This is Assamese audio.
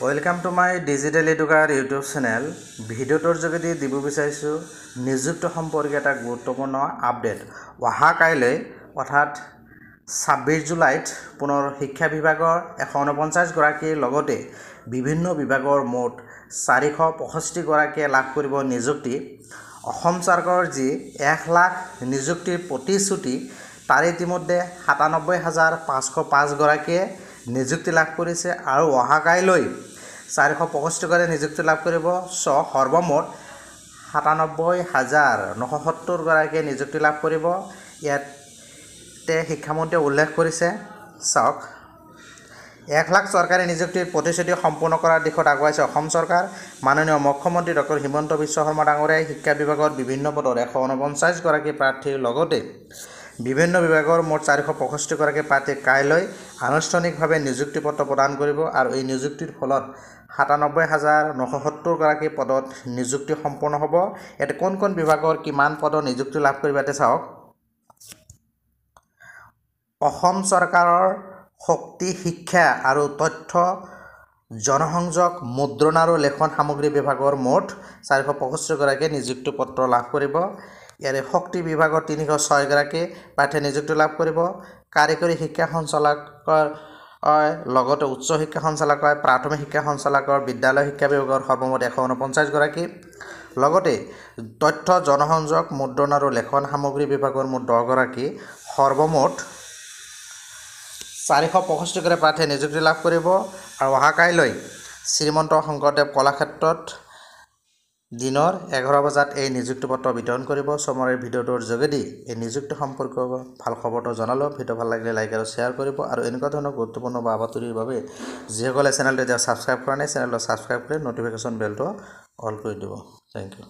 Welcome to my digital Educare YouTube channel. ভিডিওটোৰ যোগেদি দিব বিচাৰিছোঁ নিযুক্তি সম্পৰ্কীয় এটা গুৰুত্বপূৰ্ণ আপডেট। অহা কাইলৈ অৰ্থাৎ 26 জুলাইত পুনৰ শিক্ষা বিভাগৰ 149 গৰাকীৰ লগতে বিভিন্ন বিভাগৰ মুঠ 465 গৰাকীয়ে লাভ কৰিব নিযুক্তি। অসম চৰকাৰৰ যি 1 লাখ নিযুক্তিৰ প্ৰতিশ্ৰুতি তাৰ ইতিমধ্যে 97,505 গৰাকীয়ে নিযুক্তি লাভ কৰিছে আৰু অহা কাইলৈ 465 গৰাকীয়ে নিযুক্তি লাভ কৰিব। সৰ্বমুঠ 97,970 গৰাকীয়ে নিযুক্তি লাভ কৰিব। ইয়াতে শিক্ষামন্ত্ৰীয়ে উল্লেখ কৰিছে, চাওক, 1 লাখ চৰকাৰী নিযুক্তিৰ প্ৰতিশ্ৰুতি সম্পূৰ্ণ কৰাৰ দিশত আগুৱাইছে অসম চৰকাৰ। মাননীয় মুখ্যমন্ত্ৰী ডক্টৰ হিমন্ত বিশ্ব শৰ্মা ডাঙৰীয়াই শিক্ষা বিভাগৰ বিভিন্ন পদত 149 গৰাকী প্ৰাৰ্থীৰ লগতে বিভিন্ন বিভাগৰ মুঠ 465 গৰাকী প্ৰাৰ্থীক কাইলৈ আনুষ্ঠানিকভাৱে নিযুক্তি পত্ৰ প্ৰদান কৰিব আৰু এই নিযুক্তিৰ ফলত 97,970 গৰাকী পদত নিযুক্তি সম্পূৰ্ণ হ'ব। ইয়াতে কোন কোন বিভাগৰ কিমান পদত নিযুক্তি লাভ কৰিব ইয়াতে চাওক। অসম চৰকাৰৰ শক্তি, শিক্ষা আৰু তথ্য জনসংযোগ, মুদ্ৰণ আৰু লেখন সামগ্ৰী বিভাগৰ মুঠ 465 গৰাকীয়ে নিযুক্তি পত্ৰ লাভ কৰিব। ইয়াৰে শক্তি বিভাগৰ 306 গৰাকী প্ৰাৰ্থীয়ে নিযুক্তি লাভ কৰিব। কাৰিকৰী শিক্ষা সঞ্চালকৰ লগতে উচ্চ শিক্ষা সঞ্চালকালয়, প্ৰাথমিক শিক্ষা সঞ্চালকালয়ৰ বিদ্যালয় শিক্ষা বিভাগৰ সৰ্বমুঠ 149 গৰাকী, লগতে তথ্য জনসংযোগ, মুদ্ৰণ আৰু লেখন সামগ্ৰী বিভাগৰ মুঠ 10 গৰাকী, সৰ্বমুঠ 465 গৰাকী প্ৰাৰ্থীয়ে নিযুক্তি লাভ কৰিব। আৰু অহা কাইলৈ শ্ৰীমন্ত শংকৰদেৱ কলাক্ষেত্ৰত দিনৰ 11 বজাত এই নিযুক্তি পত্ৰ বিতৰণ কৰিব। মই এই ভিডিঅ'টোৰ যোগেদি এই নিযুক্তি সম্পৰ্কীয় ভাল খবৰটো জনালোঁ। ভিডিঅ' ভাল লাগিলে লাইক আৰু শ্বেয়াৰ কৰিব আৰু এনেকুৱা ধৰণৰ গুৰুত্বপূৰ্ণ বাতৰিৰ বাবে যিসকলে চেনেলটো এতিয়া ছাবস্ক্ৰাইব কৰা নাই চেনেলটো ছাবস্ক্ৰাইব কৰি ন'টিফিকেশ্যন বেলটো অল কৰি দিব। Thank U.